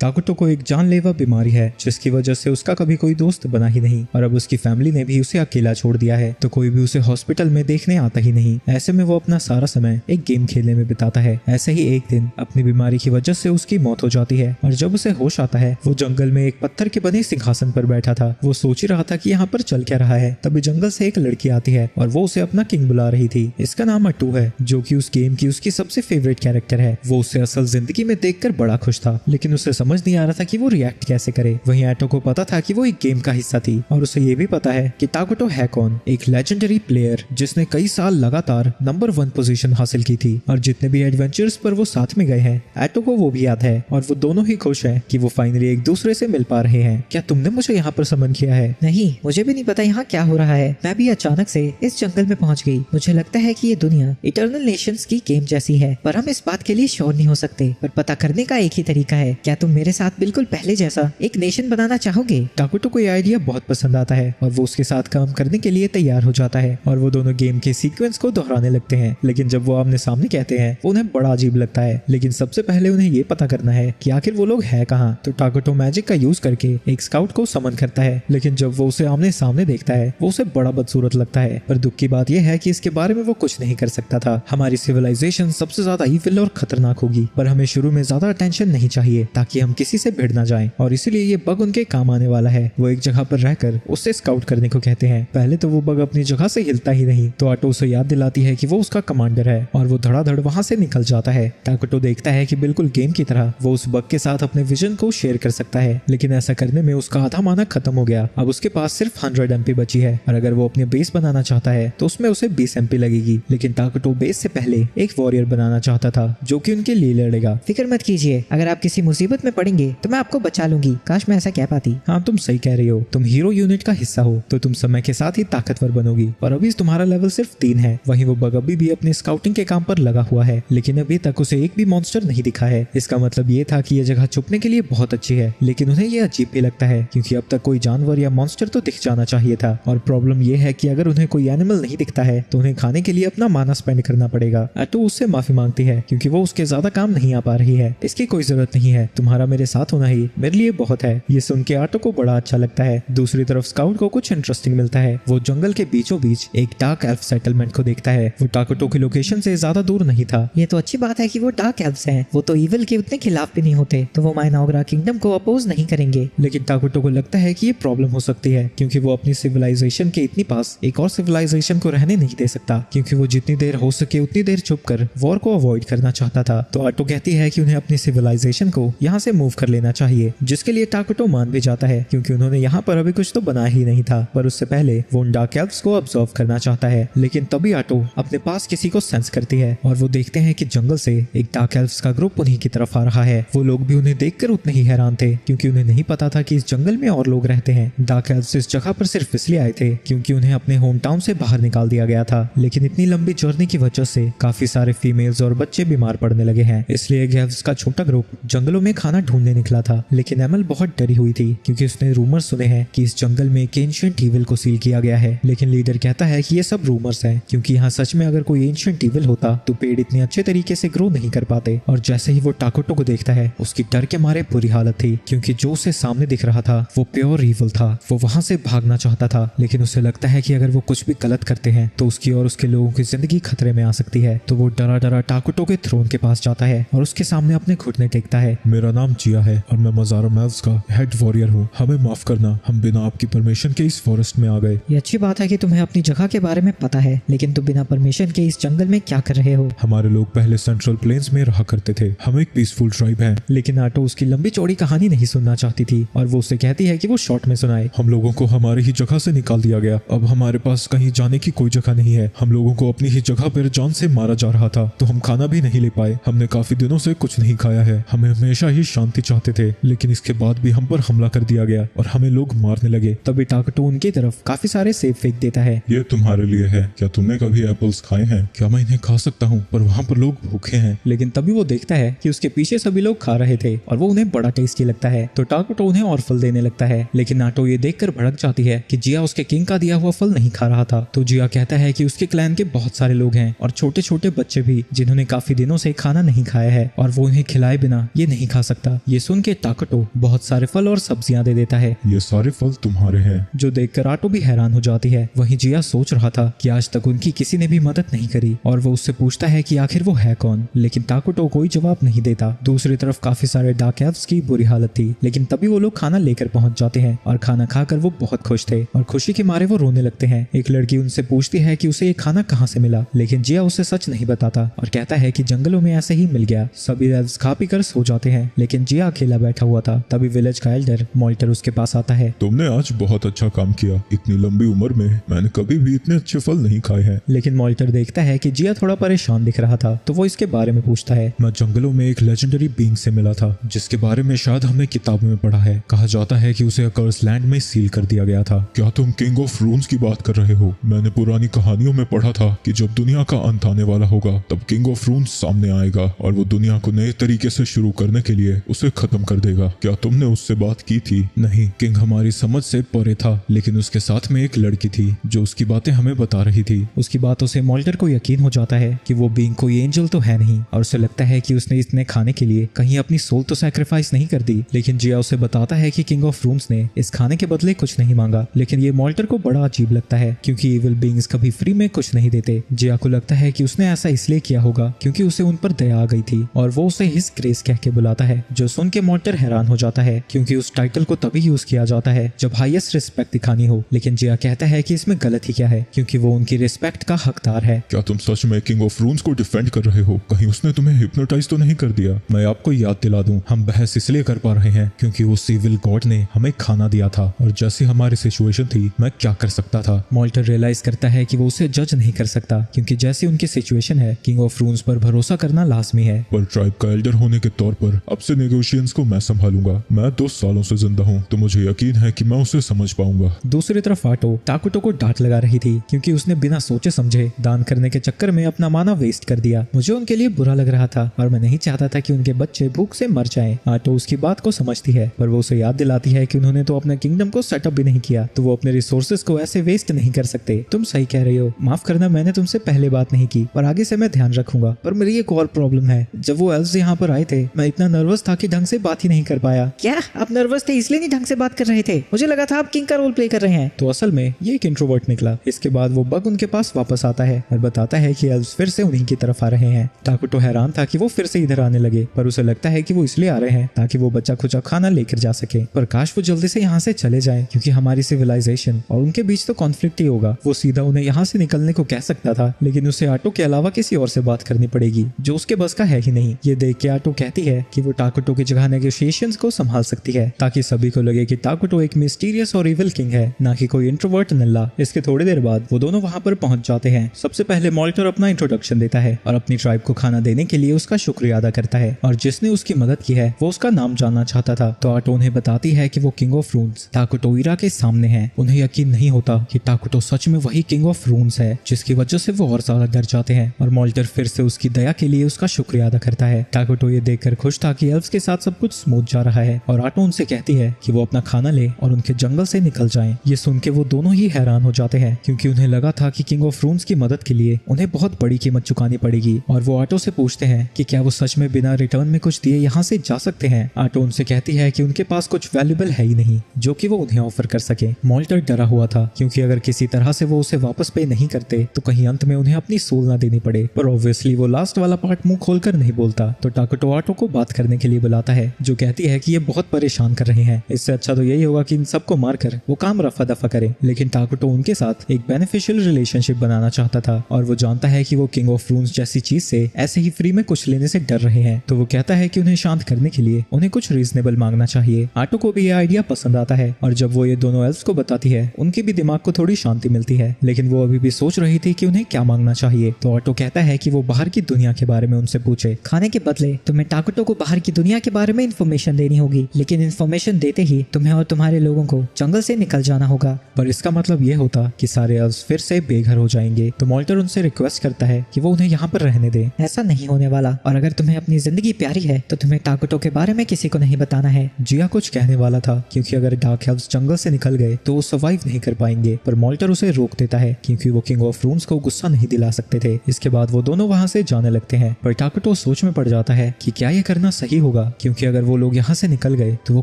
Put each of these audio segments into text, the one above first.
Takuto को एक जानलेवा बीमारी है जिसकी वजह से उसका कभी कोई दोस्त बना ही नहीं और अब उसकी फैमिली ने भी उसे अकेला छोड़ दिया है, तो कोई भी उसे हॉस्पिटल में देखने आता ही नहीं। ऐसे में वो अपना सारा समय एक गेम खेलने में बिताता है। ऐसे ही एक दिन अपनी बीमारी की वजह से उसकी मौत हो जाती है और जब उसे होश आता है वो जंगल में एक पत्थर के बने सिंहासन पर बैठा था। वो सोच ही रहा था कि यहाँ पर चल क्या रहा है, तभी जंगल से एक लड़की आती है और वो उसे अपना किंग बुला रही थी। इसका नाम अट्टू है जो कि उस गेम की उसकी सबसे फेवरेट कैरेक्टर है। वो उसे असल जिंदगी में देखकर बड़ा खुश था, लेकिन उसे समझ नहीं आ रहा था कि वो रिएक्ट कैसे करे। वहीं एटो को पता था कि वो एक गेम का हिस्सा थी और उसे ये भी पता है कि ताकुतो है कौन, एक लेजेंडरी प्लेयर जिसने कई साल लगातार नंबर 1 पोजीशन हासिल की थी और जितने भी एडवेंचर्स पर वो साथ में गए हैं एटो को वो भी याद है और वो दोनों ही खुश हैं कि वो फाइनली एक दूसरे से मिल पा रहे हैं। क्या तुमने मुझे यहाँ पर समन किया है? नहीं, मुझे भी नहीं पता यहाँ क्या हो रहा है। मैं भी अचानक से इस जंगल में पहुँच गई। मुझे लगता है कि ये दुनिया इटर्नल नेशंस की गेम जैसी है, पर हम इस बात के लिए श्योर नहीं हो सकते। पर पता करने का एक ही तरीका है। क्या तुम मेरे साथ बिल्कुल पहले जैसा एक नेशन बनाना चाहोगे? ताकुतो को ये आइडिया बहुत पसंद आता है और वो उसके साथ काम करने के लिए तैयार हो जाता है और वो दोनों गेम के सीक्वेंस को दोहराने लगते हैं। लेकिन जब वो आमने सामने कहते हैं वो उन्हें बड़ा अजीब लगता है। लेकिन सबसे पहले उन्हें ये पता करना है कि आखिर वो लोग है कहाँ। तो ताकुतो मैजिक का यूज करके एक स्काउट को समन करता है, लेकिन जब वो उसे आमने सामने देखता है वो उसे बड़ा बदसूरत लगता है। पर दुख की बात यह है कि इसके बारे में वो कुछ नहीं कर सकता था। हमारी सिविलाइजेशन सबसे ज्यादा ईविल और खतरनाक होगी, पर हमें शुरू में ज्यादा अटेंशन नहीं चाहिए ताकि हम किसी से भिड़ ना जाएं, और इसीलिए ये बग उनके काम आने वाला है। वो एक जगह पर रहकर उससे स्काउट करने को कहते हैं। पहले तो वो बग अपनी जगह से हिलता ही नहीं, तो आटो उसे याद दिलाती है कि वो उसका कमांडर है और वो धड़ाधड़ वहां से निकल जाता है। ताकुतो देखता है कि बिल्कुल गेम की तरह वो उस बग के साथ अपने विजन को शेयर कर सकता है, लेकिन ऐसा करने में उसका आधा माना खत्म हो गया। अब उसके पास सिर्फ 100 MP बची है और अगर वो अपने बेस बनाना चाहता है तो उसमें उसे 20 MP लगेगी। लेकिन ताकुतो बेस से पहले एक वॉरियर बनाना चाहता था जो कि उनके लिए लड़ेगा। फिक्र मत कीजिए, अगर आप किसी मुसीबत में पड़ेंगे तो मैं आपको बचा लूंगी। काश मैं ऐसा कह पाती। हाँ, तुम सही कह रही हो। तुम हीरो यूनिट का हिस्सा हो तो तुम समय के साथ ही ताकतवर बनोगी, और अभी तुम्हारा लेवल सिर्फ 3 है। वहीं वो बग अभी भी अपने स्काउटिंग के काम पर लगा हुआ है, लेकिन अभी तक उसे एक भी मॉन्स्टर नहीं दिखा है। इसका मतलब ये था कि ये जगह छुपने के लिए बहुत अच्छी है, लेकिन उन्हें ये अजीब भी लगता है क्योंकि अब तक कोई जानवर या मॉन्स्टर तो दिख जाना चाहिए था। और प्रॉब्लम ये है कि अगर उन्हें कोई एनिमल नहीं दिखता है तो उन्हें खाने के लिए अपना माना स्पेंड करना पड़ेगा। अटो उससे माफी मांगती है क्योंकि वो उसके ज्यादा काम नहीं आ पा रही है। इसकी कोई जरूरत नहीं है, तुम्हारा मेरे साथ होना ही मेरे लिए बहुत है। ये सुन के आटो को बड़ा अच्छा लगता है। दूसरी तरफ स्काउट को कुछ इंटरेस्टिंग मिलता है। वो जंगल के बीचों बीच एक डार्क एल्फ सेटलमेंट को देखता है। वो ताकुतो की लोकेशन से ज्यादा दूर नहीं था। ये तो अच्छी बात है कि वो डार्क एल्फ्स हैं। वो तो ईविल के उतने खिलाफ भी नहीं होते, तो वो माइनॉग्रा किंगडम को अपोज नहीं करेंगे। लेकिन ताकुतो को लगता है कि ये प्रॉब्लम हो सकती है क्योंकि वो अपनी सिविलाइजेशन के इतनी पास एक और सिविलाइजेशन को रहने नहीं दे सकता, क्योंकि वो जितनी देर हो सके उतनी देर छुपकर वॉर को अवॉइड करना चाहता था। तो आटो कहती है कि उन्हें अपनी सिविलाइजेशन को यहाँ से मूव कर लेना चाहिए, जिसके लिए ताकुतो मान भी जाता है क्योंकि उन्होंने यहाँ पर अभी कुछ तो बनाया ही नहीं था। पर उससे पहले वो उन डार्क एल्फ्स को ऑब्जर्व करना चाहता है। लेकिन तभी आटो अपने पास किसी को सेंस करती है और वो देखते हैं कि जंगल से एक डार्क एल्फ्स का ग्रुप उन्हीं की तरफ आ रहा है। वो लोग भी उन्हें देखकर उतने ही हैरान थे क्योंकि उन्हें नहीं पता था कि इस जंगल में और लोग रहते हैं। डार्क एल्फ्स इस जगह पर सिर्फ इसलिए आए थे क्योंकि उन्हें अपने होम टाउन से बाहर निकाल दिया गया था, लेकिन इतनी लंबी जर्नी की वजह से काफी सारे फीमेल्स और बच्चे बीमार पड़ने लगे हैं। इसलिए एल्फ्स का छोटा ग्रुप जंगलों में खाना ढूंढने निकला था। लेकिन एमल बहुत डरी हुई थी क्योंकि उसने रूमर सुने हैं कि इस जंगल में एक एंशिएंट ईविल को सील किया गया है। लेकिन लीडर कहता है कि ये सब रूमर्स हैं, क्योंकि यहाँ सच में अगर कोई एंशिएंट ईविल होता तो पेड़ इतने अच्छे तरीके से ग्रो नहीं कर पाते। और जैसे ही वो ताकुतो को देखता है उसकी डर के मारे बुरी हालत थी क्योंकि जो उसे सामने दिख रहा था वो प्योर ईविल था। वो वहां से भागना चाहता था, लेकिन उसे लगता है कि अगर वो कुछ भी गलत करते हैं तो उसकी और उसके लोगों की जिंदगी खतरे में आ सकती है। तो वो डरा डरा ताकुतो के थ्रोन के पास जाता है और उसके सामने अपने घुटने टेकता है। मेरा नाम जिया है और मैं मज़ारा मेल्स का हेड वॉरियर हूँ। हमें माफ करना, हम बिना आपकी परमिशन के इस फॉरेस्ट में आ गए। ये अच्छी बात है कि तुम्हें अपनी जगह के बारे में पता है, लेकिन तुम बिना परमिशन के इस जंगल में क्या कर रहे हो? हमारे लोग पहले सेंट्रल प्लेन्स में रहा करते थे। हम एक पीसफुल ट्राइब है। लेकिन आटो उसकी लंबी चौड़ी कहानी नहीं सुनना चाहती थी और वो उसे कहती है कि वो शॉर्ट में सुनाए। हम लोगों को हमारी ही जगह से निकाल दिया गया। अब हमारे पास कहीं जाने की कोई जगह नहीं है। हम लोगों को अपनी ही जगह पर जान से मारा जा रहा था, तो हम खाना भी नहीं ले पाए। हमने काफी दिनों से कुछ नहीं खाया है। हमें हमेशा ही शांति चाहते थे, लेकिन इसके बाद भी हम पर हमला कर दिया गया और हमें लोग मारने लगे। तभी ताकुतो उनकी तरफ काफी सारे सेब फेंक देता है। ये तुम्हारे लिए है। क्या तुमने कभी एप्पल्स खाए हैं? क्या मैं इन्हें खा सकता हूँ? पर वहाँ पर लोग भूखे हैं। लेकिन तभी वो देखता है कि उसके पीछे सभी लोग खा रहे थे और वो उन्हें बड़ा टेस्टी लगता है, तो ताकुतो उन्हें और फल देने लगता है। लेकिन आटो ये देखकर भड़क जाती है कि जिया उसके किंग का दिया हुआ फल नहीं खा रहा था। तो जिया कहता है कि उसके क्लैन के बहुत सारे लोग हैं और छोटे छोटे बच्चे भी जिन्होंने काफी दिनों से खाना नहीं खाया है और वो उन्हें खिलाए बिना ये नहीं खा सकता। सकता। ये सुन के टाकुटो बहुत सारे फल और सब्जियां दे देता है। ये सारे फल तुम्हारे हैं। जो देखकर आटो भी हैरान हो जाती है। वहीं जिया सोच रहा था कि आज तक उनकी किसी ने भी मदद नहीं करी और वो उससे पूछता है कि आखिर वो है कौन, लेकिन टाकुटो कोई जवाब नहीं देता। दूसरी तरफ काफी सारे डार्क एल्व्स की बुरी हालत थी, लेकिन तभी वो लोग खाना लेकर पहुंच जाते हैं और खाना खाकर वो बहुत खुश थे और खुशी के मारे वो रोने लगते हैं। एक लड़की उनसे पूछती है कि उसे ये खाना कहाँ से मिला, लेकिन जिया उसे सच नहीं बताता और कहता है कि जंगलों में ऐसे ही मिल गया। सभी एल्व्स खा पी कर सो जाते हैं, लेकिन जिया अकेला बैठा हुआ था। तभी विलेज का एल्डर मोल्टर उसके पास आता है। तुमने आज बहुत अच्छा काम किया। इतनी लंबी उम्र में मैंने कभी भी इतने अच्छे फल नहीं खाए हैं। लेकिन मोल्टर देखता है कि जिया थोड़ा परेशान दिख रहा था, तो वो इसके बारे में पूछता है। मैं जंगलों में एक लेजेंडरी बीइंग से मिला था, जिसके बारे में शायद हमने किताबों में पढ़ा है। कहा जाता है कि उसे अकर्स लैंड में सील कर दिया गया था। क्या तुम किंग ऑफ रून्स की बात कर रहे हो? मैंने पुरानी कहानियों में पढ़ा था कि जब दुनिया का अंत आने वाला होगा तब किंग ऑफ रून्स सामने आएगा और वो दुनिया को नए तरीके से शुरू करने के लिए उसे खत्म कर देगा। क्या तुमने उससे बात की थी? नहीं, किंग हमारी समझ से परे था, लेकिन उसके साथ में एक लड़की थी जो उसकी बातें हमें बता रही थी। उसकी बातों से मोल्टर को यकीन हो जाता है कि वो बीइंग कोई एंजल तो है नहीं और उसे लगता है कि उसने इतने खाने के लिए कहीं अपनी सोल तो सैक्रिफाइस नहीं कर दी। लेकिन जिया उसे बताता है कि किंग ऑफ रून्स ने इस खाने के बदले कुछ नहीं मांगा। लेकिन ये मोल्टर को बड़ा अजीब लगता है क्योंकि इविल बीइंग्स कभी फ्री में कुछ नहीं देते। जिया को लगता है कि उसने ऐसा इसलिए किया होगा क्योंकि उसे उन पर दया आ गई थी और वो उसे हिज ग्रेस कह के बुलाता है, जो सुन के मोल्टर हैरान हो जाता है क्योंकि उस टाइटल को तभी यूज किया जाता है जब हाईएस्ट रिस्पेक्ट दिखानी हो। लेकिन जिया कहता है कि इसमें गलत ही क्या है क्योंकि वो उनकी रिस्पेक्ट का हकदार है। क्या तुम सच में किंग ऑफ रून्स को डिफेंड कर रहे हो? कहीं उसने तुम्हें हिप्नोटाइज तो नहीं कर दिया? मैं आपको याद दिला दूं, हम बहस इसलिए कर पा रहे हैं क्योंकि उस इविल गॉड ने हमें खाना दिया था और जैसी हमारी सिचुएशन थी मैं क्या कर सकता था। मोल्टर रियलाइज करता है कि वो उसे जज नहीं कर सकता क्योंकि जैसी उनकी सिचुएशन है किंग ऑफ रून्स पर भरोसा करना लाजमी है। पर ट्राइब का एल्डर होने के तौर पर अब से नेगोशिएशंस को मैं संभालूंगा। मैं 2 सालों से जिंदा हूँ तो मुझे यकीन है कि मैं उसे समझ पाऊंगा। दूसरी तरफ आटो टाकुटो को डांट लगा रही थी क्योंकि उसने बिना सोचे समझे दान करने के चक्कर में अपना माना वेस्ट कर दिया। मुझे उनके लिए बुरा लग रहा था और मैं नहीं चाहता था कि उनके बच्चे भूख से मर जाएं। आटो उसकी बात को समझती है पर वो उसे याद दिलाती है कि उन्होंने तो अपने किंगडम को सेटअप भी नहीं किया, तो वो अपने रिसोर्सेज को ऐसे वेस्ट नहीं कर सकते। तुम सही कह रही हो, माफ करना मैंने तुमसे पहले बात नहीं की पर आगे से मैं ध्यान रखूंगा। पर मेरी एक और प्रॉब्लम है, जब वो एल्व्स यहाँ पर आए थे मैं इतना नर्वस था कि ढंग से बात ही नहीं कर पाया। क्या आप नर्वस थे इसलिए नहीं ढंग से बात कर रहे थे? मुझे लगा था आप किंग का रोल प्ले कर रहे हैं। तो असल में ये एक इंट्रोवर्ट निकला। इसके बाद वो बग उनके पास वापस आता है और बताता है कि एल्व्स फिर से उन्हीं की तरफ आ रहे हैं। टाकुटो हैरान था कि वो फिर से इधर आने लगे, पर उसे लगता है कि वो इसलिए आ रहे हैं ताकि वो बच्चा खुचा खाना लेकर जा सके। पर काश वो जल्दी से यहाँ से चले जाएं क्योंकि हमारी सिविलाइजेशन और उनके बीच तो कॉन्फ्लिक्ट ही होगा। वो सीधा उन्हें यहाँ से निकलने को कह सकता था, लेकिन उसे आटो के अलावा किसी और से बात करनी पड़ेगी जो उसके बस का है ही नहीं। ये देख के आटो कहती है कि वो टाकुटो की जगह नेगोशिएशंस को संभाल सकती है ताकि सभी को लगे कि टाकुटो एक मिस्टीरियस और इविल किंग है, ना कि कोई इंट्रोवर्ट नल्ला। इसके थोड़ी देर बाद वो दोनों वहाँ पर पहुंच जाते हैं। सबसे पहले मोल्टर अपना इंट्रोडक्शन देता है और अपनी ट्राइब को खाना देने के लिए उसका शुक्रिया अदा करता है और जिसने उसकी मदद की है वो उसका नाम जानना चाहता था। तो आटो उन्हें बताती है कि वो किंग ऑफ रून्स टाकुटो इरा के सामने है। उन्हें यकीन नहीं होता कि टाकुटो सच में वही किंग ऑफ रून्स है, जिसकी वजह से वो और ज्यादा डर जाते हैं और मोल्टर फिर से उसकी दया के लिए उसका शुक्रिया अदा करता है। टाकुटो ये देखकर खुश था कि एल्व्स के साथ सब कुछ स्मूथ जा रहा है और आटो उनसे कहती है कि वो अपना खाना ले और उनके जंगल से निकल जाएं। ये सुन के वो दोनों ही हैरान हो जाते हैं क्योंकि उन्हें लगा था कि किंग ऑफ रून्स की मदद के लिए उन्हें बहुत बड़ी कीमत चुकानी पड़ेगी और वो आटो से पूछते हैं कि क्या वो सच में बिना रिटर्न में कुछ दिए यहाँ से जा सकते हैं। आटो उनसे कहती है कि उनके पास कुछ वैल्यूएबल है ही नहीं जो कि वो उन्हें ऑफर कर सके। मोल्टर डरा हुआ था क्योंकि अगर किसी तरह से वो उसे वापस पे नहीं करते तो कहीं अंत में उन्हें अपनी सोल ना देनी पड़े, पर ऑब्वियसली वो लास्ट वाला पार्ट मुंह खोलकर नहीं बोलता। तो टाकुटो आटो को बात करने के लिए बुलाता है जो कहती है कि ये बहुत परेशान कर रहे हैं, इससे अच्छा तो यही होगा कि इन सबको मारकर वो काम रफा दफा करे। लेकिन टाकुटो उनके साथ एक बेनिफिशियल रिलेशनशिप बनाना चाहता था और वो जानता है कि वो किंग ऑफ रून्स जैसी चीज से ऐसे ही फ्री में कुछ लेने से डर रहे हैं। तो वो कहता है कि उन्हें शांत करने के लिए उन्हें कुछ रीजनेबल मांगना चाहिए। आटो को भी ये आइडिया पसंद आता है और जब वो ये दोनों एल्व्स को बताती है उनके भी दिमाग को थोड़ी शांति मिलती है, लेकिन वो अभी भी सोच रही थी कि उन्हें क्या मांगना चाहिए। तो आटो कहता है कि वो बाहर की दुनिया के बारे में उनसे पूछे। खाने के बदले तुम्हें टाकुटो को बाहर की दुनिया के बारे में इंफॉर्मेशन देनी होगी, लेकिन इंफॉर्मेशन देते ही तुम्हें और तुम्हारे लोगों को जंगल से निकल जाना होगा। पर इसका मतलब ये होता कि सारे एल्व्स फिर से बेघर हो जाएंगे। तो मोल्टर उनसे रिक्वेस्ट करता है कि वो उन्हें यहाँ पर रहने दे। ऐसा नहीं होने वाला, और अगर तुम्हें अपनी जिंदगी प्यारी है तो तुम्हें टाकुटो के बारे में किसी को नहीं बताना है। जिया कुछ कहने वाला था क्योंकि अगर डार्क एल्व्स जंगल से निकल गए तो वो सर्वाइव नहीं कर पाएंगे, पर मोल्टर उसे रोक देता है क्योंकि वो किंग ऑफ रून्स को गुस्सा नहीं दिला सकते थे। इसके बाद वो दोनों वहाँ से जाने लगते हैं, पर टाकुटो सोच में पड़ जाता है कि क्या ये करना सही होगा। होगा, क्योंकि अगर वो लोग यहाँ से निकल गए तो वो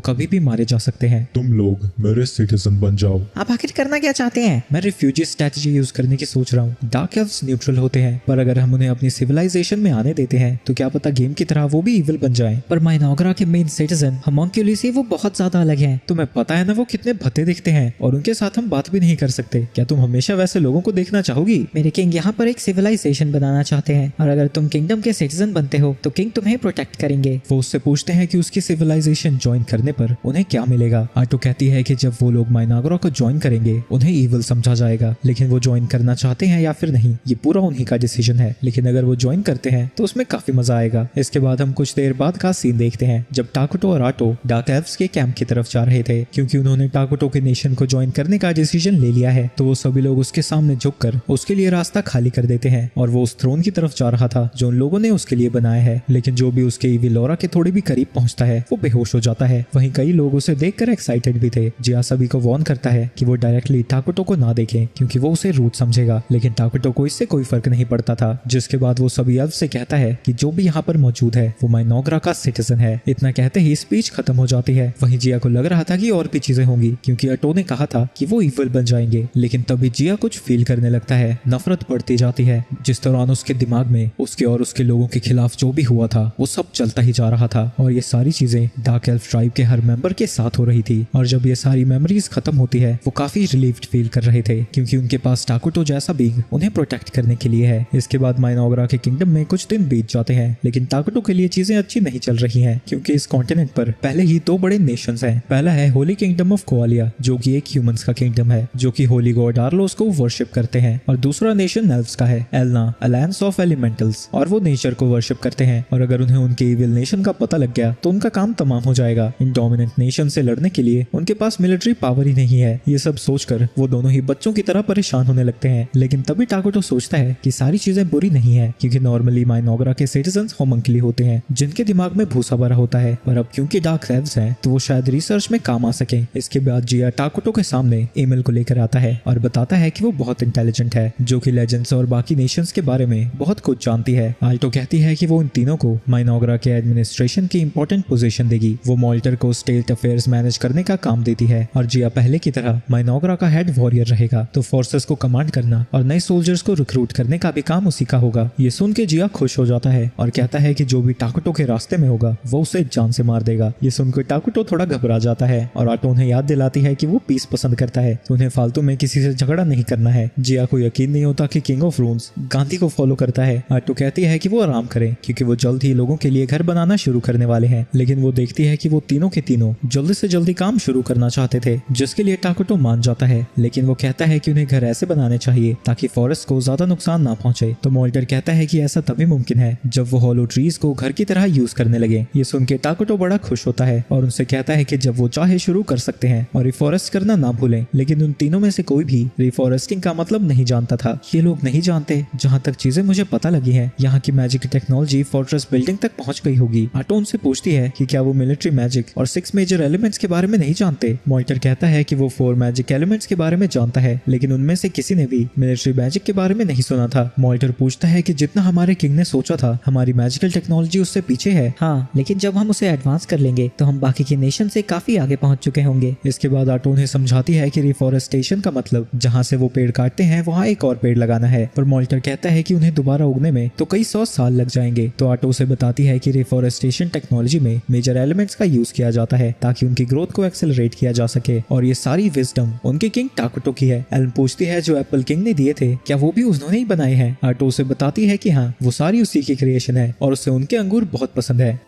कभी भी मारे जा सकते हैं। तुम लोग मेरे सिटीजन बन जाओ। आप आखिर करना क्या चाहते हैं? मैं रिफ्यूजी स्ट्रेटजी यूज करने की सोच रहा हूँ। डार्क एल्व्स न्यूट्रल होते हैं, पर अगर हम उन्हें अपनी सिविलाइजेशन में आने देते हैं तो क्या पता गेम की तरह वो भी इविल बन जाएं। पर माइनॉग्रा के मेन सिटीजन होमुंकुली से वो बहुत ज्यादा अलग हैं। तुम्हें पता है ना वो कितने भद्दे दिखते हैं और उनके साथ हम बात भी नहीं कर सकते। क्या तुम हमेशा वैसे लोगों को देखना चाहोगी? मेरे किंग यहाँ पर एक सिविलाइजेशन बनाना चाहते हैं और अगर तुम किंगडम के सिटीजन बनते हो तो किंग तुम्हें प्रोटेक्ट करेंगे। वो उससे पूछते हैं कि उसकी सिविलाइजेशन ज्वाइन करने पर उन्हें क्या मिलेगा। आटो कहती है कि जब वो लोग माइनाग्रा को ज्वाइन करेंगे उन्हें इविल समझा जाएगा, लेकिन वो ज्वाइन करना चाहते हैं या फिर नहीं ये पूरा उन्हीं का डिसीजन है। लेकिन अगर वो ज्वाइन करते हैं तो उसमें काफी मजा आएगा। इसके बाद हम कुछ देर बाद का सीन देखते हैं जब टाकुटो और आटो डार्क एल्व्स के कैंप की तरफ जा रहे थे। क्योंकि उन्होंने टाकुटो के नेशन को ज्वाइन करने का डिसीजन ले लिया है तो वो सभी लोग उसके सामने झुककर उसके लिए रास्ता खाली कर देते हैं और वो उस थ्रोन की तरफ जा रहा था जो उन लोगों ने उसके लिए बनाया है। लेकिन जो भी उसके इविल ऑरा के थोड़ी भी करीब पहुंचता है वो बेहोश हो जाता है। वहीं कई लोग उसे देखकर एक्साइटेड भी थे। जिया सभी को वार्न करता है कि वो डायरेक्टली टाकुटो को ना देखें क्योंकि वो उसे रूट समझेगा, लेकिन टाकुटो को इससे कोई फर्क नहीं पड़ता था। जिसके बाद वो सभी एल्फ से कहता है कि जो भी यहाँ पर मौजूद है वो माइनॉग्रा का सिटीजन है। इतना कहते ही स्पीच खत्म हो जाती है। वहीं जिया को लग रहा था कि और भी चीजें होंगी क्योंकि अटो ने कहा था कि वो इविल बन जाएंगे, लेकिन तभी जिया कुछ फील करने लगता है। नफरत बढ़ती जाती है जिस दौरान उसके दिमाग में उसके और उसके लोगों के खिलाफ जो भी हुआ था वो सब चलता ही जा रहा था और ये सारी चीजें डार्क एल्फ ट्राइब के हर मेंबर के साथ हो रही थी। और जब ये सारी मेमोरीज खत्म होती है वो काफी रिलीव्ड फील कर रहे थे क्योंकि उनके पास टाकुटो जैसा बीइंग उन्हें प्रोटेक्ट करने के लिए है। इसके बाद माइनॉग्रा के किंगडम में कुछ दिन बीत जाते हैं, लेकिन टाकुटो के लिए चीजें अच्छी नहीं चल रही हैं क्योंकि इस कॉन्टिनेंट पर पहले ही दो बड़े नेशंस हैं। पहला है होली किंगडम ऑफ कोआलिया जो कि एक ह्यूमंस का किंगडम है जो कि होली गॉड आर्लोस को वर्शिप करते हैं, और दूसरा नेशन एल्व्स का है एल्ना अलायंस ऑफ एलिमेंटल्स, और वो नेचर को वर्शिप करते हैं। और अगर उन्हें उनके इविल नेशन का पता लग गया तो उनका काम तमाम हो जाएगा। इन डोमिनेंट नेशन से लड़ने के लिए उनके पास मिलिट्री पावर ही नहीं है। ये सब सोचकर वो दोनों ही बच्चों की तरह परेशान होने लगते हैं। लेकिन तभी टाकुटो सोचता है कि सारी चीजें बुरी नहीं है क्योंकि नॉर्मली माइनॉग्रा के सिटीजंस होमुंकुली होते हैं जिनके दिमाग में भूसा भरा होता है, पर अब क्योंकि डार्क एल्व्स हैं तो वो शायद रिसर्च में काम आ सके। इसके बाद जिया टाकुटो के सामने एमिल को लेकर आता है और बताता है कि वो बहुत इंटेलिजेंट है जो कि लेजेंड्स और बाकी नेशंस के बारे में बहुत कुछ जानती है। आल्टो कहती है कि वो इन तीनों को माइनॉग्रा के एडमिनिस्ट्रेशन की इंपॉर्टेंट पोजीशन देगी। वो मॉल्टर को स्टेट अफेयर्स मैनेज करने का काम देती है और जिया पहले की तरह माइनॉग्रा का हेड वॉरियर रहेगा, तो फोर्सेस को कमांड करना और नए सोल्जर्स को रिक्रूट करने का भी काम उसी का होगा। ये सुन के जिया खुश हो जाता है और कहता है कि जो भी टाकुटो के रास्ते में होगा वो उसे जान से मार देगा। ये सुनकर टाकुटो थोड़ा घबरा जाता है और आटो उन्हें याद दिलाती है कि वो पीस पसंद करता है तो उन्हें फालतू में किसी से झगड़ा नहीं करना है। जिया को यकीन नहीं होता कि किंग ऑफ रून्स गांधी को फॉलो करता है। आटो कहती है कि वो आराम करें क्योंकि वो जल्द ही लोगों के लिए घर बनाना शुरू करने वाले हैं, लेकिन वो देखती है कि वो तीनों के तीनों जल्दी से जल्दी काम शुरू करना चाहते थे, जिसके लिए टाकुटो मान जाता है। लेकिन वो कहता है कि उन्हें घर ऐसे बनाने चाहिए ताकि फॉरेस्ट को ज्यादा नुकसान ना पहुंचे। तो मॉल्टर कहता है कि ऐसा तभी मुमकिन है जब वो हॉलो ट्रीज को घर की तरह यूज करने लगे। ये सुन के टाकुटो बड़ा खुश होता है और उनसे कहता है कि जब वो चाहे शुरू कर सकते हैं और रिफॉरेस्ट करना ना भूलें। लेकिन उन तीनों में से कोई भी रिफॉरेस्टिंग का मतलब नहीं जानता था। ये लोग नहीं जानते, जहाँ तक चीजें मुझे पता लगी है यहाँ की मैजिक टेक्नोलॉजी फोर्ट्रेस बिल्डिंग तक पहुंच गई होगी। आटो उनसे पूछती है कि क्या वो मिलिट्री मैजिक और 6 मेजर एलिमेंट्स के बारे में नहीं जानते। मॉल्टर कहता है कि वो 4 मैजिक एलिमेंट्स के बारे में जानता है, लेकिन उनमें से किसी ने भी मिलिट्री मैजिक के बारे में नहीं सुना था। मॉल्टर पूछता है कि जितना हमारे किंग ने सोचा था हमारी मैजिकल टेक्नोलॉजी उससे पीछे है। हाँ, लेकिन जब हम उसे एडवांस कर लेंगे तो हम बाकी के नेशन से काफी आगे पहुंच चुके होंगे। इसके बाद आटो उन्हें समझाती है कि रिफॉरेस्टेशन का मतलब जहाँ से वो पेड़ काटते हैं वहाँ एक और पेड़ लगाना है, पर मॉल्टर कहता है कि उन्हें दोबारा उगने में तो कई 100 साल लग जाएंगे। तो आटो उसे बताती है कि रिफॉरेस्टेशन टेक्नोलॉजी में मेजर एलिमेंट्स का यूज किया जाता है ताकि उनकी ग्रोथ को एक्सेलरेट किया जा सके, और ये सारी विजडम उनके किंग टाकुटो की है। एलन पूछती है जो एप्पल किंग ने दिए थे क्या वो भी उन्होंने ही बनाए हैं। आटो उसे बताती है कि हाँ, वो सारी उसी की क्रिएशन है और उसे उनके अंगूर बहुत पसंद है।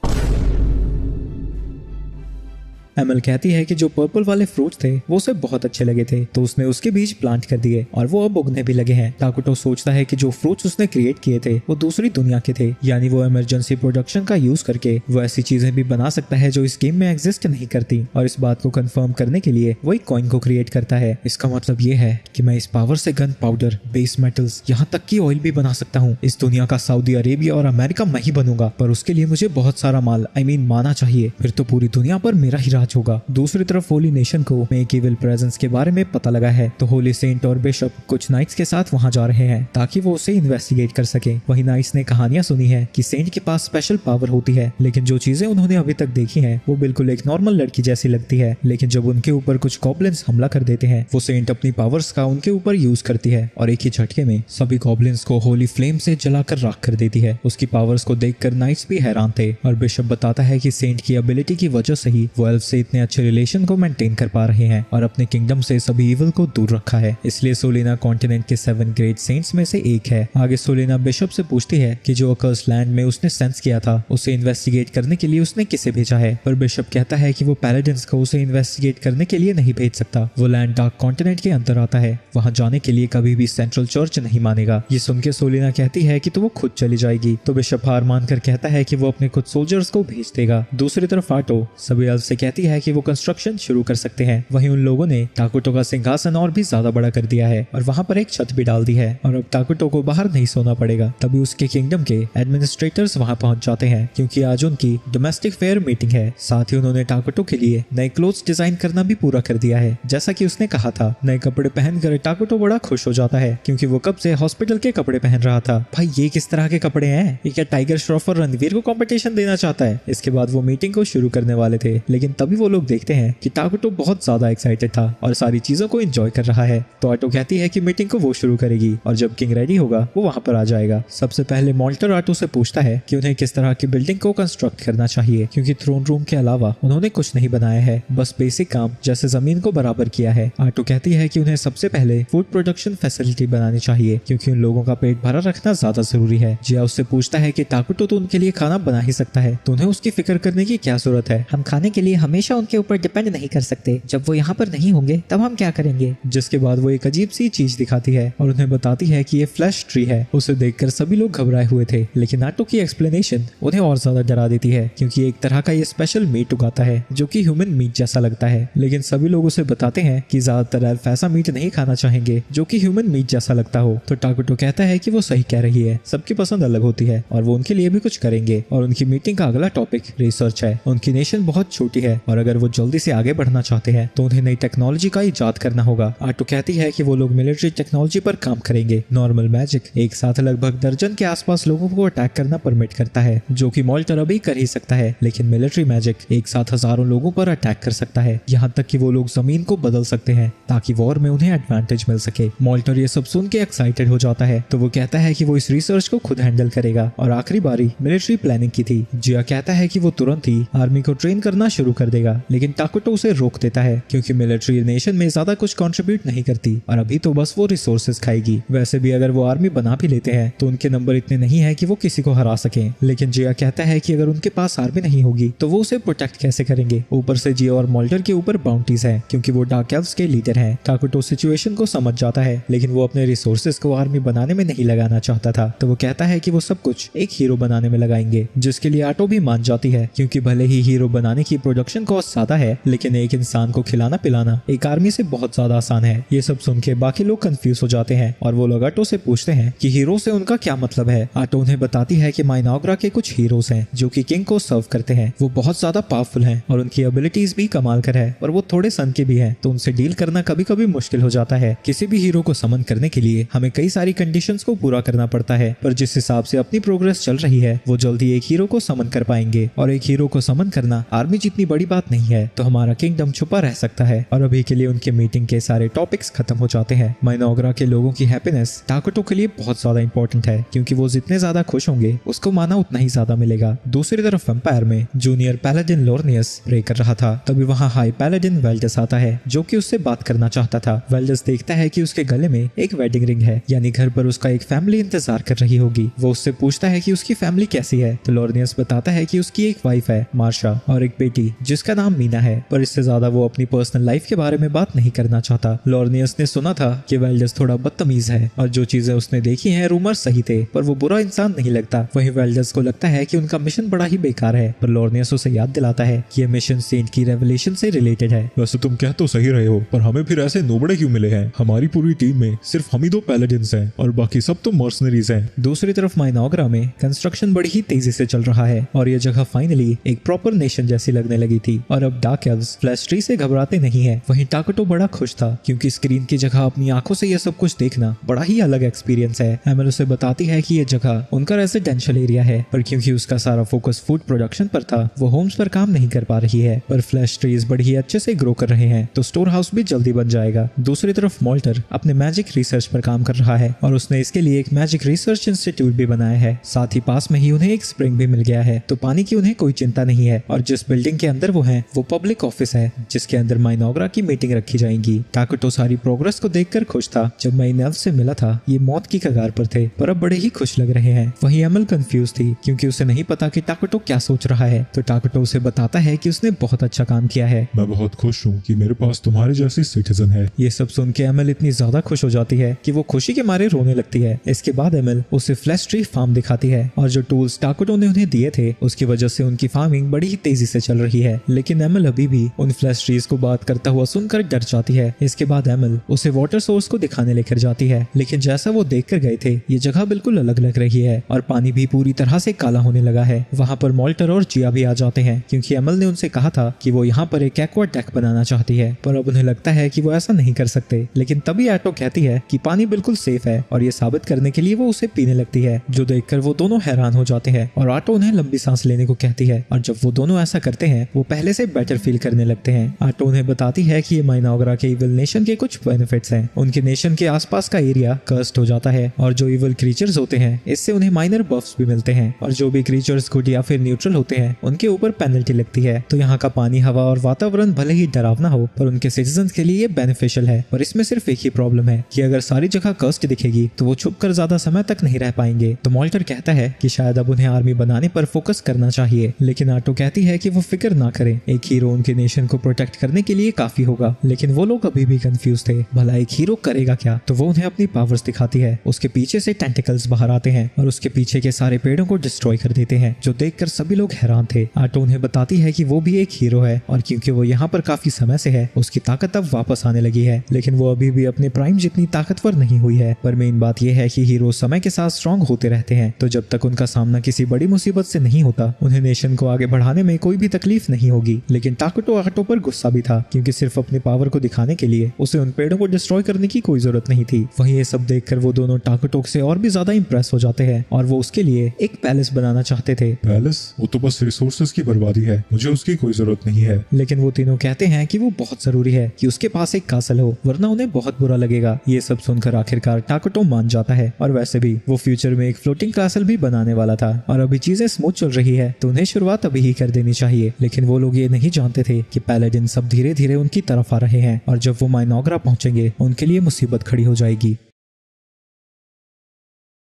एमल कहती है कि जो पर्पल वाले फ्रूट्स थे वो उसे बहुत अच्छे लगे थे तो उसने उसके बीज प्लांट कर दिए और वो अब उगने भी लगे हैं। टाकुटो सोचता है कि जो फ्रूट्स उसने क्रिएट किए थे वो दूसरी दुनिया के थे, यानी वो इमरजेंसी प्रोडक्शन का यूज करके वो ऐसी चीजें भी बना सकता है जो इस गेम में एग्जिस्ट नहीं करती, और इस बात को कंफर्म करने के लिए वो एक कॉइन को क्रिएट करता है। इसका मतलब ये है कि मैं इस पावर से गन पाउडर, बेस मेटल्स, यहाँ तक की ऑयल भी बना सकता हूँ। इस दुनिया का सऊदी अरेबिया और अमेरिका मैं ही बनूंगा, पर उसके लिए मुझे बहुत सारा माल माना चाहिए, फिर तो पूरी दुनिया पर मेरा ही राज राज होगा। दूसरी तरफ होली नेशन को मेक इविल प्रेजेंस के बारे में पता लगा है, तो होली सेंट और बिशप कुछ नाइट्स के साथ वहां जा रहे हैं ताकि वो उसे इन्वेस्टिगेट कर सके। वही नाइट्स ने कहानियां सुनी है कि सेंट के पास स्पेशल पावर होती है, लेकिन जो चीजें उन्होंने अभी तक देखी हैं वो बिल्कुल एक नॉर्मल लड़की जैसी लगती है। लेकिन जब उनके ऊपर कुछ गॉब्लिन्स हमला कर देते हैं, वो सेंट अपनी पावर्स का उनके ऊपर यूज करती है और एक ही झटके में सभी गॉब्लिन्स को होली फ्लेम से जलाकर राख कर देती है। उसकी पावर्स को देखकर नाइट्स भी हैरान थे और बिशप बताता है कि सेंट की एबिलिटी की वजह से ही वो एल्फ से इतने अच्छे रिलेशन को मेंटेन कर पा रहे हैं और अपने किंगडम से सभी इविल को दूर रखा है। इसलिए सोलेना कॉन्टिनेंट के 7 ग्रेट सेंट्स में से एक है। आगे सोलेना बिशप से पूछती है कि जो अकर्स लैंड में उसने सेंस किया था उसे इन्वेस्टिगेट करने के लिए उसने किसे भेजा है, पर बिशप कहता है कि वो पैलेडिन्स को उसे इन्वेस्टिगेट करने के लिए नहीं भेज सकता। वो लैंड डार्क कॉन्टिनेंट के अंदर आता है, वहां जाने के लिए कभी भी सेंट्रल चर्च नहीं मानेगा। ये सुन के सोलेना कहती है कि तो वो खुद चली जाएगी, तो बिशप हार मानकर कहता है कि वो अपने कुछ सोल्जर्स को भेज देगा। दूसरी तरफ आटो सभी एल्फ से कहती है कि वो कंस्ट्रक्शन शुरू कर सकते हैं। वहीं उन लोगों ने टाकुटो का सिंहासन और भी ज्यादा बड़ा कर दिया है और वहां पर एक छत भी डाल दी है और अब टाकुटो को बाहर नहीं सोना पड़ेगा। तभी उसके किंगडम के एडमिनिस्ट्रेटर्स वहां पहुंच जाते हैं क्योंकि आज उनकी डोमेस्टिक फेयर मीटिंग है। साथ ही उन्होंने टाकुटो के लिए नए क्लोथ्स डिजाइन करना भी पूरा कर दिया है। जैसा कि उसने कहा था, नए कपड़े पहनकर टाकुटो बड़ा खुश हो जाता है क्योंकि वो कब से हॉस्पिटल के कपड़े पहन रहा था। भाई ये किस तरह के कपड़े हैं? ये क्या टाइगर श्रॉफ और रणवीर को कंपटीशन देना चाहता है? इसके बाद वो मीटिंग को शुरू करने वाले थे, लेकिन तभी वो लोग देखते हैं कि टाकुटो बहुत ज्यादा एक्साइटेड था और सारी चीजों को एंजॉय कर रहा है। तो आटो कहती है कि मीटिंग को वो शुरू करेगी और जब किंग रेडी होगा वो वहां पर आ जाएगा। सबसे पहले मॉल्टर आटो से पूछता है कि उन्हें किस तरह की बिल्डिंग को कंस्ट्रक्ट करना चाहिए, क्योंकि थ्रोन रूम के अलावा उन्होंने कुछ नहीं बनाया है, बस बेसिक काम जैसे जमीन को बराबर किया है। आटो कहती है कि उन्हें सबसे पहले फूड प्रोडक्शन फैसिलिटी बनानी चाहिए क्योंकि उन लोगों का पेट भरा रखना ज्यादा जरूरी है। जिया उससे पूछता है कि टाकुटो तो उनके लिए खाना बना ही सकता है, तो उन्हें उसकी फिक्र करने की क्या जरूरत है? हम खाने के लिए हमेशा उनके ऊपर डिपेंड नहीं कर सकते, जब वो यहाँ पर नहीं होंगे तब हम क्या करेंगे? जिसके बाद वो एक अजीब सी चीज दिखाती है और उन्हें बताती है कि ये फ्लैश ट्री है। उसे देखकर सभी लोग घबराए हुए थे, लेकिन आटो की एक्सप्लेनेशन उन्हें और ज्यादा डरा देती है क्योंकि एक तरह का ये स्पेशल मीट उगाता है जो कि ह्यूमन मीट जैसा लगता है। लेकिन सभी लोग उसे बताते हैं कि ज्यादातर एल्फ ऐसा मीट नहीं खाना चाहेंगे जो कि ह्यूमन मीट जैसा लगता हो। तो टाकुटो कहता है कि वो सही कह रही है, सबकी पसंद अलग होती है और वो उनके लिए भी कुछ करेंगे। और उनकी मीटिंग का अगला टॉपिक रिसर्च है। उनकी नेशन बहुत छोटी है और अगर वो जल्दी से आगे बढ़ना चाहते हैं तो उन्हें नई टेक्नोलॉजी का इजाद करना होगा। आटो कहती है कि वो लोग मिलिट्री टेक्नोलॉजी पर काम करेंगे। नॉर्मल मैजिक एक साथ लगभग दर्जन के आसपास लोगों को अटैक करना परमिट करता है, जो कि मॉल्टर अभी कर ही सकता है, लेकिन मिलिट्री मैजिक एक साथ हजारों लोगों पर अटैक कर सकता है, यहाँ तक कि वो लोग जमीन को बदल सकते हैं ताकि वॉर में उन्हें एडवांटेज मिल सके। मॉल्टर ये सब सुन के एक्साइटेड हो जाता है, तो वो कहता है कि वो इस रिसर्च को खुद हैंडल करेगा और आखिरी बारी मिलिट्री प्लानिंग की थी। जिया कहता है कि वो तुरंत ही आर्मी को ट्रेन करना शुरू कर देगा, लेकिन टाकुटो उसे रोक देता है क्योंकि मिलिट्री नेशन में ज्यादा कुछ कंट्रीब्यूट नहीं करती और अभी तो बस वो रिसोर्सेज खाएगी। वैसे भी अगर वो आर्मी बना भी लेते हैं तो उनके नंबर इतने नहीं है कि वो किसी को हरा सकें। लेकिन जिया कहता है कि अगर उनके पास आर्मी नहीं होगी तो वो उसे प्रोटेक्ट कैसे करेंगे? ऊपर से जिया और मॉल्टर के ऊपर बाउंटीज है क्योंकि वो डार्क एल्व्स के लीडर हैं। टाकुटो सिचुएशन को समझ जाता है, लेकिन वो अपने रिसोर्सेज को आर्मी बनाने में नहीं लगाना चाहता था, तो वो कहता है कि वो सब कुछ एक हीरो बनाने में लगाएंगे, जिसके लिए आटो भी मान जाती है क्योंकि भले ही हीरो बनाने की प्रोडक्शन कॉस्ट ज्यादा है, लेकिन एक इंसान को खिलाना पिलाना एक आर्मी से बहुत ज्यादा आसान है। ये सब सुन के बाकी लोग कंफ्यूज हो जाते हैं और वो लोग आटो से पूछते हैं कि हीरो से उनका क्या मतलब है। आटो उन्हें बताती है कि माइनॉग्रा के कुछ हीरोज हैं जो कि किंग को सर्व करते हैं। वो बहुत ज्यादा पावरफुल हैं और उनकी एबिलिटीज भी कमाल कर है और वो थोड़े सन के भी हैं, तो उनसे डील करना कभी कभी मुश्किल हो जाता है। किसी भी हीरो को समन करने के लिए हमें कई सारी कंडीशंस को पूरा करना पड़ता है, पर जिस हिसाब से अपनी प्रोग्रेस चल रही है वो जल्दी एक हीरो को समन कर पाएंगे और एक हीरो को समन करना आर्मी जितनी बड़ी बात नहीं है, तो हमारा किंगडम छुपा रह सकता है। और अभी के लिए उनके मीटिंग के सारे टॉपिक्स खत्म हो जाते हैं। माइनॉग्रा के लोगों की हैप्पीनेस टाकुटो के लिए बहुत ज्यादा इंपॉर्टेंट है क्योंकि वो जितने ज्यादा खुश होंगे उसको माना उतना ही ज्यादा मिलेगा। दूसरी तरफ एम्पायर में जूनियर पैलेडिन लोर्नियस प्रे कर रहा था, तभी वहाँ हाई पैलेडिन वेल्डस आता है जो कि उससे बात करना चाहता था। वेल्डस देखता है कि उसके गले में एक वेडिंग रिंग है, यानी घर पर उसका एक फैमिली इंतजार कर रही होगी। वो उससे पूछता है कि उसकी फैमिली कैसी है, तो लोर्नियस बताता है कि उसकी एक वाइफ है मार्शा और एक बेटी जिसका नाम मीना है, पर इससे ज्यादा वो अपनी पर्सनल लाइफ के बारे में बात नहीं करना चाहता। लोर्नियस ने सुना था कि वेल्डस थोड़ा बदतमीज है और जो चीजें उसने देखी हैं रूमर सही थे, पर वो बुरा इंसान नहीं लगता। वहीं वेल्डस को लगता है कि उनका मिशन बड़ा ही बेकार है, पर लोर्नियस उसे याद दिलाता है कि यह मिशन सेंट की रेवलेशन से रिलेटेड है। वैसे तुम कह तो सही रहे हो, पर हमें फिर ऐसे नोबड़े क्यों मिले हैं? हमारी पूरी टीम में सिर्फ हम ही 2 पैलेडिन्स हैं और बाकी सब तो मर्सनरीज हैं। दूसरी तरफ माइनॉग्रा में कंस्ट्रक्शन बड़ी ही तेजी से चल रहा है और यह जगह फाइनली एक प्रॉपर नेशन जैसी लगने लगी थी। और अब डार्क एल्व्स फ्लैश ट्री से घबराते नहीं है। वहीं टाकुटो बड़ा खुश था क्योंकि स्क्रीन की जगह अपनी आंखों से यह सब कुछ देखना बड़ा ही अलग एक्सपीरियंस है। एमएल उसे बताती है कि यह जगह उनका रेजिडेंशियल एरिया है, पर क्योंकि उसका सारा फोकस फूड प्रोडक्शन पर था वो होम्स पर काम नहीं कर पा रही है। पर फ्लैश ट्रीज बड़ी ही अच्छे से ग्रो कर रहे हैं तो स्टोर हाउस भी जल्दी बन जाएगा। दूसरी तरफ मॉल्टर अपने मैजिक रिसर्च पर काम कर रहा है और उसने इसके लिए एक मैजिक रिसर्च इंस्टीट्यूट भी बनाया है। साथ ही पास में ही उन्हें एक स्प्रिंग भी मिल गया है तो पानी की उन्हें कोई चिंता नहीं है। और जिस बिल्डिंग के अंदर वो है वो पब्लिक ऑफिस है जिसके अंदर माइनोग्रा की मीटिंग रखी जाएगी। टाकुटो सारी प्रोग्रेस को देखकर खुश था। जब माइन एल्फ से मिला था ये मौत की कगार पर थे पर अब बड़े ही खुश लग रहे हैं। वहीं एमएल कंफ्यूज थी क्योंकि उसे नहीं पता कि टाकुटो क्या सोच रहा है। तो टाकुटो उसे बताता है कि उसने बहुत अच्छा काम किया है। मैं बहुत खुश हूँ कि मेरे पास तुम्हारे जैसी सिटीजन है। ये सब सुन के एमएल इतनी ज्यादा खुश हो जाती है कि वो खुशी के मारे रोने लगती है। इसके बाद एमएल उसे फ्लैश ट्री फार्म दिखाती है और जो टूल्स टाकुटो ने उन्हें दिए थे उसकी वजह से उनकी फार्मिंग बड़ी ही तेजी से चल रही है। लेकिन एमएल अभी भी उन फ्लैश ट्रीज को बात करता हुआ सुनकर डर जाती है। इसके बाद एमएल उसे वाटर सोर्स को दिखाने लेकर जाती है, लेकिन जैसा वो देख कर गए थे ये जगह बिल्कुल अलग लग रही है और पानी भी पूरी तरह से काला होने लगा है। वहाँ पर मॉल्टर और जिया भी आ जाते हैं क्योंकि एमएल ने उनसे कहा था कि वो यहाँ पर एक एक्वा डेक बनाना चाहती है, पर अब उन्हें लगता है कि वो ऐसा नहीं कर सकते। लेकिन तभी एटो कहती है कि पानी बिल्कुल सेफ है और ये साबित करने के लिए वो उसे पीने लगती है, जो देखकर वो दोनों हैरान हो जाते हैं और आटो उन्हें लंबी सांस लेने को कहती है। और जब वो दोनों ऐसा करते हैं वो पहले से बेटर फील करने लगते हैं। आटो उन्हें बताती है कि ये माइनोग्रा के इविल नेशन के कुछ बेनिफिट्स हैं। उनके नेशन के आसपास का एरिया कर्स्ड हो जाता है और जो इविल क्रीचर्स होते हैं इससे उन्हें माइनर बफ्स भी मिलते हैं और जो भी क्रीचर्स गुड या फिर न्यूट्रल होते हैं उनके ऊपर पेनल्टी लगती है। तो यहाँ का पानी, हवा और वातावरण भले ही डरावना हो पर उनके सिटीजन्स के लिए बेनिफिशियल है। पर इसमें सिर्फ एक ही प्रॉब्लम है कि अगर सारी जगह कर्स्ड दिखेगी तो वो छुपकर ज्यादा समय तक नहीं रह पाएंगे। तो मॉल्टर कहता है कि शायद अब उन्हें आर्मी बनाने पर फोकस करना चाहिए, लेकिन आटो कहती है कि वो फिक्र ना करें, एक हीरो उनके नेशन को प्रोटेक्ट करने के लिए काफी होगा। लेकिन वो लोग अभी भी कंफ्यूज थे, भला एक हीरो करेगा क्या। तो वो उन्हें अपनी पावर्स दिखाती है। उसके पीछे से टेंटिकल्स बाहर आते हैं और उसके पीछे के सारे पेड़ों को डिस्ट्रॉय कर देते हैं, जो देखकर सभी लोग हैरान थे। आटो उन्हें बताती है कि वो भी एक हीरो है और क्योंकि वो यहाँ पर काफी समय से है उसकी ताकत अब वापस आने लगी है, लेकिन वो अभी भी अपने प्राइम जितनी ताकतवर नहीं हुई है। पर मेन बात यह है कि हीरो समय के साथ स्ट्रॉन्ग होते रहते हैं, तो जब तक उनका सामना किसी बड़ी मुसीबत से नहीं होता उन्हें नेशन को आगे बढ़ाने में कोई भी तकलीफ नहीं होगी। लेकिन टाकुटो आटो पर गुस्सा भी था क्योंकि सिर्फ अपनी पावर को दिखाने के लिए उसे उन पेड़ों को डिस्ट्रॉय करने की कोई जरूरत नहीं थी। वहीं ये सब देखकर वो दोनों टाकुटो से और भी ज्यादा इंप्रेस हो जाते हैं और वो उसके लिए एक पैलेस बनाना चाहते थे। पैलेस? वो तो बस रिसोर्सेज की बर्बादी है, मुझे उसकी कोई जरूरत नहीं है। लेकिन वो तीनों कहते हैं कि वो बहुत जरूरी है कि उसके पास एक कासल हो, वरना उन्हें बहुत बुरा लगेगा। ये सब सुनकर आखिरकार टाकुटो मान जाता है और वैसे भी वो फ्यूचर में एक फ्लोटिंग कासल भी बनाने वाला था और अभी चीजें स्मूथ चल रही है तो उन्हें शुरुआत अभी ही कर देनी चाहिए। लेकिन वो लोग ये नहीं जानते थे कि पैलेडिन सब धीरे धीरे उनकी तरफ आ रहे हैं और जब वो माइनोग्रा पहुंचेंगे उनके लिए मुसीबत खड़ी हो जाएगी।